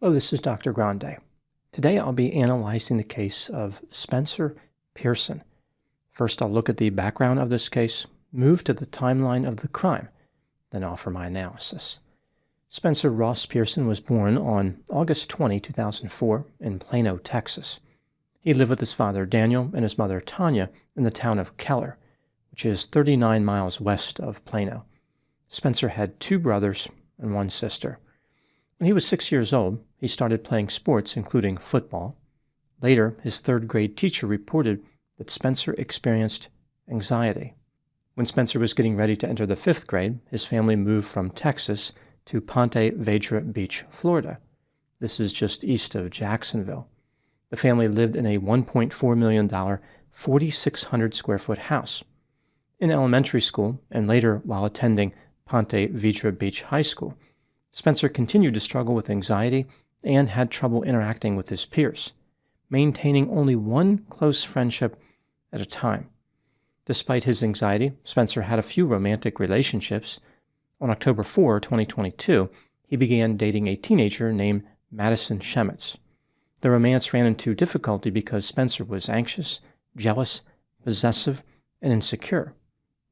Hello, this is Dr. Grande. Today I'll be analyzing the case of Spencer Pearson. First, I'll look at the background of this case, move to the timeline of the crime, then offer my analysis. Spencer Ross Pearson was born on August 20, 2004, in Plano, Texas. He lived with his father Daniel and his mother Tanya in the town of Keller, which is 39 miles west of Plano. Spencer had two brothers and one sister. When he was 6 years old, he started playing sports, including football. Later, his third-grade teacher reported that Spencer experienced anxiety. When Spencer was getting ready to enter the fifth grade, his family moved from Texas to Ponte Vedra Beach, Florida. This is just east of Jacksonville. The family lived in a $1.4 million, 4,600-square-foot house. In elementary school, and later while attending Ponte Vedra Beach High School, Spencer continued to struggle with anxiety and had trouble interacting with his peers, maintaining only one close friendship at a time. Despite his anxiety, Spencer had a few romantic relationships. On October 4, 2022, he began dating a teenager named Madison Shemitz. The romance ran into difficulty because Spencer was anxious, jealous, possessive, and insecure.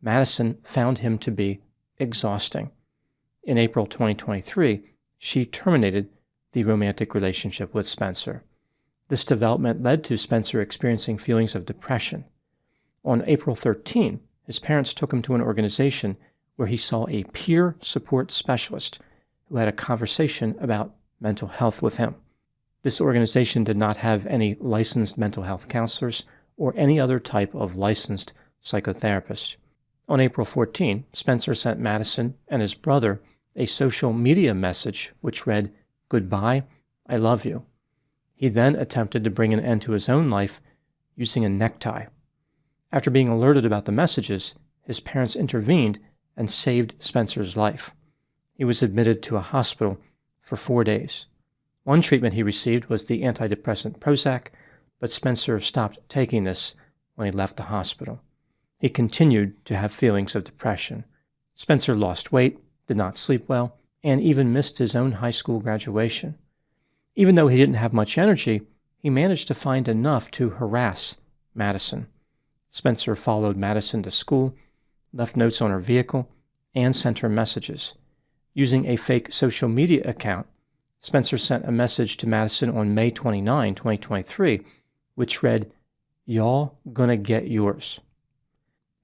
Madison found him to be exhausting. In April 2023, she terminated the romantic relationship with Spencer. This development led to Spencer experiencing feelings of depression. On April 13, his parents took him to an organization where he saw a peer support specialist who had a conversation about mental health with him. This organization did not have any licensed mental health counselors or any other type of licensed psychotherapist. On April 14, Spencer sent Madison and his brother a social media message which read, "Goodbye, I love you." He then attempted to bring an end to his own life using a necktie. After being alerted about the messages, his parents intervened and saved Spencer's life. He was admitted to a hospital for 4 days. One treatment he received was the antidepressant Prozac, but Spencer stopped taking this when he left the hospital. He continued to have feelings of depression. Spencer lost weight, did not sleep well, and even missed his own high school graduation. Even though he didn't have much energy, he managed to find enough to harass Madison. Spencer followed Madison to school, left notes on her vehicle, and sent her messages. Using a fake social media account, Spencer sent a message to Madison on May 29, 2023, which read, "Y'all gonna get yours."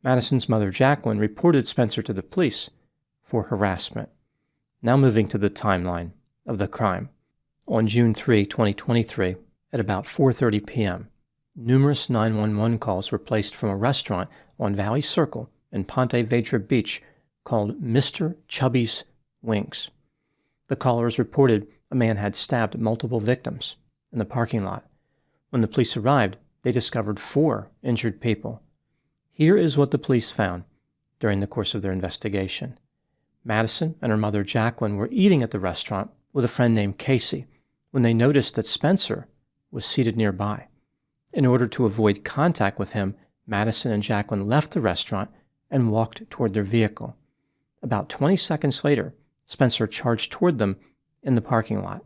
Madison's mother, Jacqueline, reported Spencer to the police for harassment. Now moving to the timeline of the crime. On June 3, 2023, at about 4:30 p.m., numerous 911 calls were placed from a restaurant on Valley Circle in Ponte Vedra Beach called Mr. Chubby's Wings. The callers reported a man had stabbed multiple victims in the parking lot. When the police arrived, they discovered 4 injured people. Here is what the police found during the course of their investigation. Madison and her mother Jacqueline were eating at the restaurant with a friend named Casey when they noticed that Spencer was seated nearby. In order to avoid contact with him, Madison and Jacqueline left the restaurant and walked toward their vehicle. About 20 seconds later, Spencer charged toward them in the parking lot.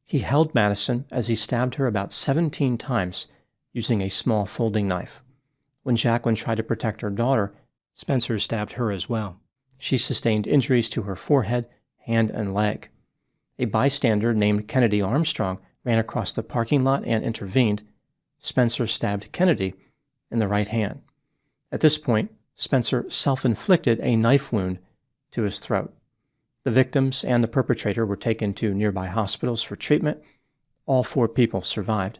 He held Madison as he stabbed her about 17 times using a small folding knife. When Jacqueline tried to protect her daughter, Spencer stabbed her as well. She sustained injuries to her forehead, hand, and leg. A bystander named Kennedy Armstrong ran across the parking lot and intervened. Spencer stabbed Kennedy in the right hand. At this point, Spencer self-inflicted a knife wound to his throat. The victims and the perpetrator were taken to nearby hospitals for treatment. All 4 people survived.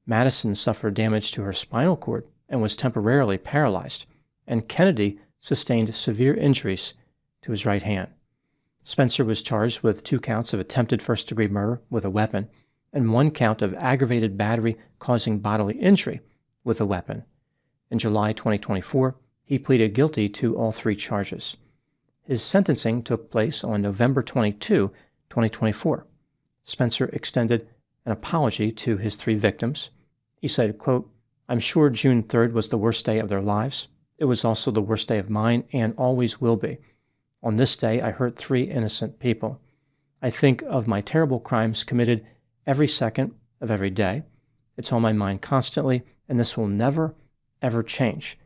Madison suffered damage to her spinal cord and was temporarily paralyzed, and Kennedy sustained severe injuries to his right hand. Spencer was charged with 2 counts of attempted first-degree murder with a weapon and 1 count of aggravated battery causing bodily injury with a weapon. In July 2024, he pleaded guilty to all 3 charges. His sentencing took place on November 22, 2024. Spencer extended an apology to his 3 victims. He said, quote, "I'm sure June 3rd was the worst day of their lives. It was also the worst day of mine and always will be. On this day, I hurt 3 innocent people. I think of my terrible crimes committed every second of every day. It's on my mind constantly, and this will never, ever change.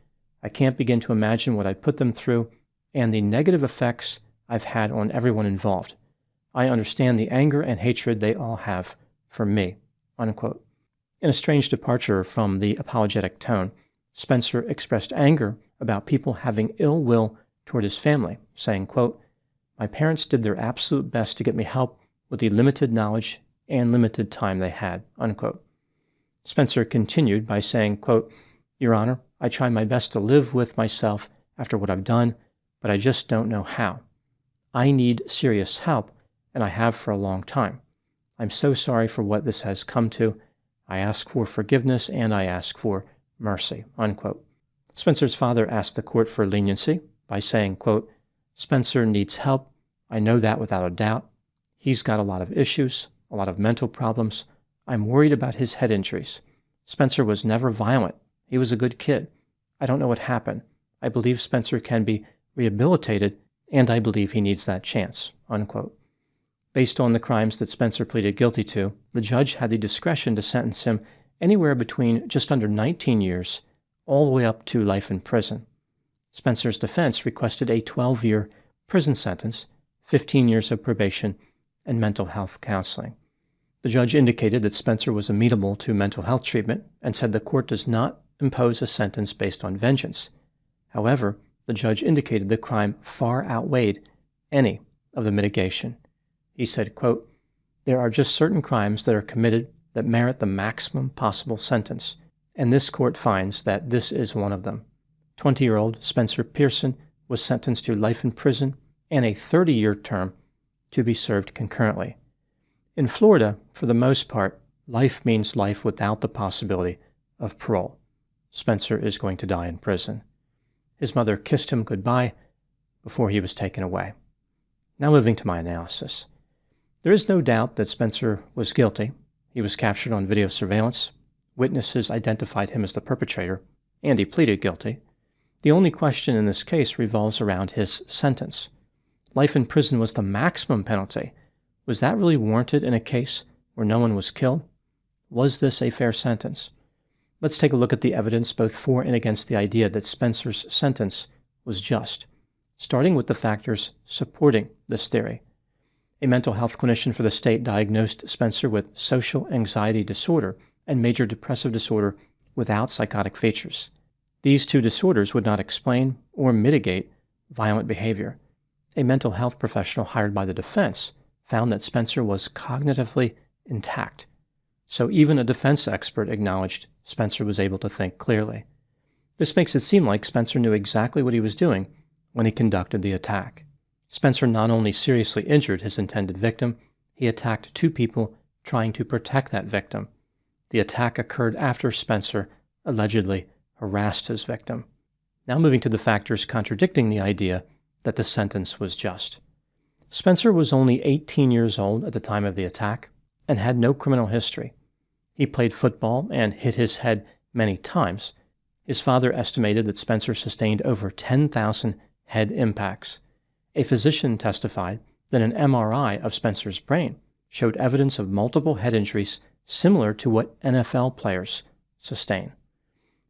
I can't begin to imagine what I put them through and the negative effects I've had on everyone involved. I understand the anger and hatred they all have for me," unquote. In a strange departure from the apologetic tone, Spencer expressed anger about people having ill will toward his family, saying, quote, "My parents did their absolute best to get me help with the limited knowledge and limited time they had," unquote. Spencer continued by saying, quote, "Your Honor, I try my best to live with myself after what I've done, but I just don't know how. I need serious help, and I have for a long time. I'm so sorry for what this has come to. I ask for forgiveness and I ask for mercy," unquote. Spencer's father asked the court for leniency by saying, quote, "Spencer needs help. I know that without a doubt. He's got a lot of issues, a lot of mental problems. I'm worried about his head injuries. Spencer was never violent. He was a good kid. I don't know what happened. I believe Spencer can be rehabilitated, and I believe he needs that chance," unquote. Based on the crimes that Spencer pleaded guilty to, the judge had the discretion to sentence him anywhere between just under 19 years all the way up to life in prison. Spencer's defense requested a 12-year prison sentence, 15 years of probation, and mental health counseling. The judge indicated that Spencer was amenable to mental health treatment and said the court does not impose a sentence based on vengeance. However, the judge indicated the crime far outweighed any of the mitigation. He said, quote, "There are just certain crimes that are committed that merit the maximum possible sentence, and this court finds that this is one of them." 20-year-old Spencer Pearson was sentenced to life in prison and a 30-year term to be served concurrently. In Florida, for the most part, life means life without the possibility of parole. Spencer is going to die in prison. His mother kissed him goodbye before he was taken away. Now moving to my analysis. There is no doubt that Spencer was guilty. He was captured on video surveillance. Witnesses identified him as the perpetrator, and he pleaded guilty. The only question in this case revolves around his sentence. Life in prison was the maximum penalty. Was that really warranted in a case where no one was killed? Was this a fair sentence? Let's take a look at the evidence both for and against the idea that Spencer's sentence was just, starting with the factors supporting this theory. A mental health clinician for the state diagnosed Spencer with social anxiety disorder and major depressive disorder without psychotic features. These two disorders would not explain or mitigate violent behavior. A mental health professional hired by the defense found that Spencer was cognitively intact. So even a defense expert acknowledged Spencer was able to think clearly. This makes it seem like Spencer knew exactly what he was doing when he conducted the attack. Spencer not only seriously injured his intended victim, he attacked two people trying to protect that victim. The attack occurred after Spencer allegedly harassed his victim. Now moving to the factors contradicting the idea that the sentence was just. Spencer was only 18 years old at the time of the attack and had no criminal history. He played football and hit his head many times. His father estimated that Spencer sustained over 10,000 head impacts. A physician testified that an MRI of Spencer's brain showed evidence of multiple head injuries similar to what NFL players sustain.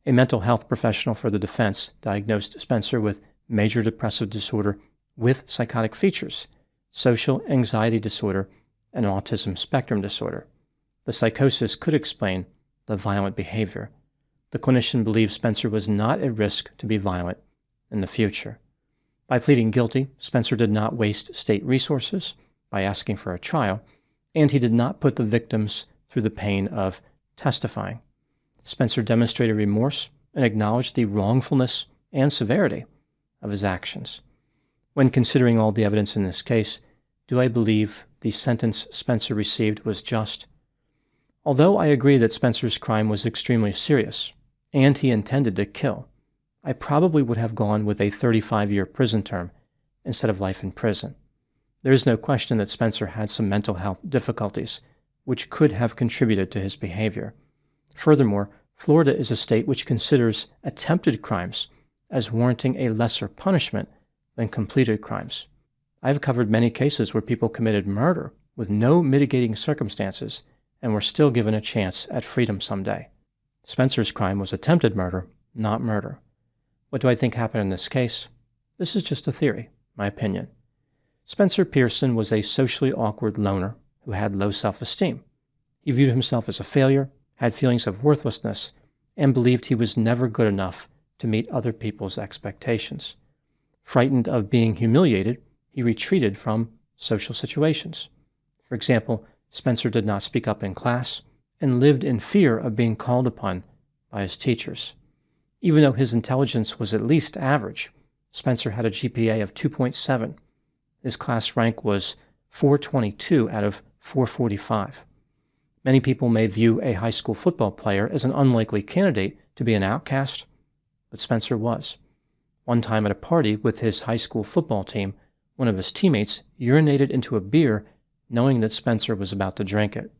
A mental health professional for the defense diagnosed Spencer with major depressive disorder with psychotic features, social anxiety disorder, and autism spectrum disorder. The psychosis could explain the violent behavior. The clinician believed Spencer was not at risk to be violent in the future. By pleading guilty, Spencer did not waste state resources by asking for a trial, and he did not put the victims through the pain of testifying. Spencer demonstrated remorse and acknowledged the wrongfulness and severity of his actions. When considering all the evidence in this case, do I believe the sentence Spencer received was just? Although I agree that Spencer's crime was extremely serious, and he intended to kill, I probably would have gone with a 35-year prison term instead of life in prison. There is no question that Spencer had some mental health difficulties, which could have contributed to his behavior. Furthermore, Florida is a state which considers attempted crimes as warranting a lesser punishment than completed crimes. I have covered many cases where people committed murder with no mitigating circumstances and were still given a chance at freedom someday. Spencer's crime was attempted murder, not murder. What do I think happened in this case? This is just a theory, my opinion. Spencer Pearson was a socially awkward loner who had low self-esteem. He viewed himself as a failure, had feelings of worthlessness, and believed he was never good enough to meet other people's expectations. Frightened of being humiliated, he retreated from social situations. For example, Spencer did not speak up in class and lived in fear of being called upon by his teachers. Even though his intelligence was at least average, Spencer had a GPA of 2.7. His class rank was 422 out of 445. Many people may view a high school football player as an unlikely candidate to be an outcast, but Spencer was. One time at a party with his high school football team, one of his teammates urinated into a beer knowing that Spencer was about to drink it.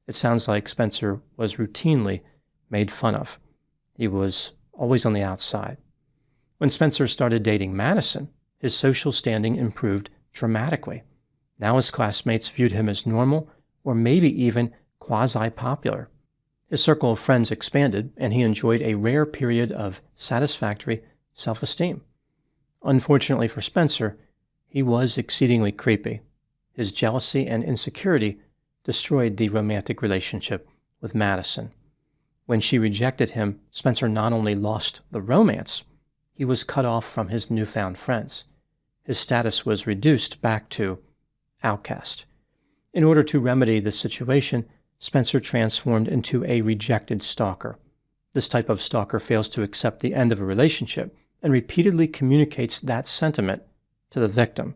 It sounds like Spencer was routinely made fun of. He was always on the outside. When Spencer started dating Madison, his social standing improved dramatically. Now his classmates viewed him as normal or maybe even quasi-popular. His circle of friends expanded, and he enjoyed a rare period of satisfactory self-esteem. Unfortunately for Spencer, he was exceedingly creepy. His jealousy and insecurity destroyed the romantic relationship with Madison. When she rejected him, Spencer not only lost the romance, he was cut off from his newfound friends. His status was reduced back to outcast. In order to remedy this situation, Spencer transformed into a rejected stalker. This type of stalker fails to accept the end of a relationship and repeatedly communicates that sentiment to the victim.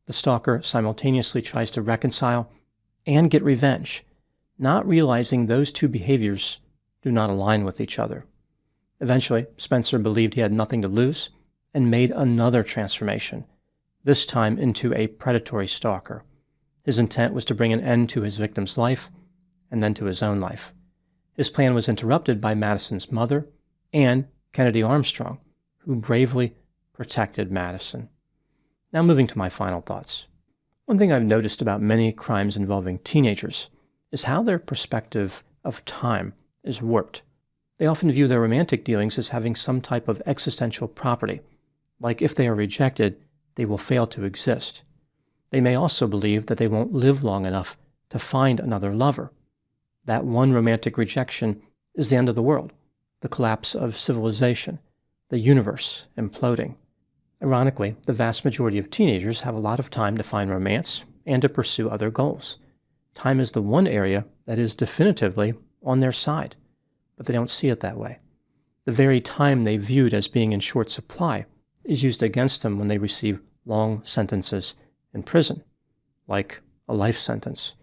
The stalker simultaneously tries to reconcile and get revenge, not realizing those two behaviors do not align with each other. Eventually, Spencer believed he had nothing to lose and made another transformation, this time into a predatory stalker. His intent was to bring an end to his victim's life and then to his own life. His plan was interrupted by Madison's mother and Kennedy Armstrong, who bravely protected Madison. Now moving to my final thoughts. One thing I've noticed about many crimes involving teenagers is how their perspective of time is warped. They often view their romantic dealings as having some type of existential property, like if they are rejected, they will fail to exist. They may also believe that they won't live long enough to find another lover. That one romantic rejection is the end of the world, the collapse of civilization, the universe imploding. Ironically, the vast majority of teenagers have a lot of time to find romance and to pursue other goals. Time is the one area that is definitively on their side, but they don't see it that way. The very time they viewed as being in short supply is used against them when they receive long sentences in prison, like a life sentence.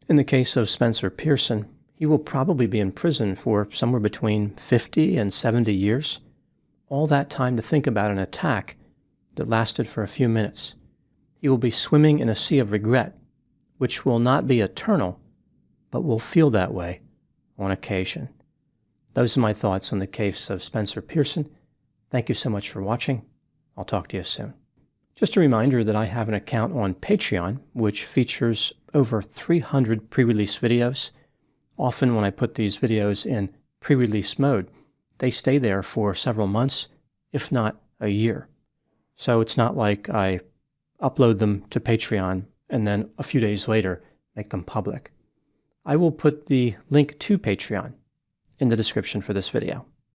In the case of Spencer Pearson, he will probably be in prison for somewhere between 50 and 70 years. All that time to think about an attack that lasted for a few minutes. He will be swimming in a sea of regret, which will not be eternal, but will feel that way on occasion. Those are my thoughts on the case of Spencer Pearson. Thank you so much for watching. I'll talk to you soon. Just a reminder that I have an account on Patreon, which features over 300 pre-release videos. Often when I put these videos in pre-release mode, they stay there for several months, if not a year. So it's not like I upload them to Patreon and then a few days later make them public. I will put the link to Patreon in the description for this video.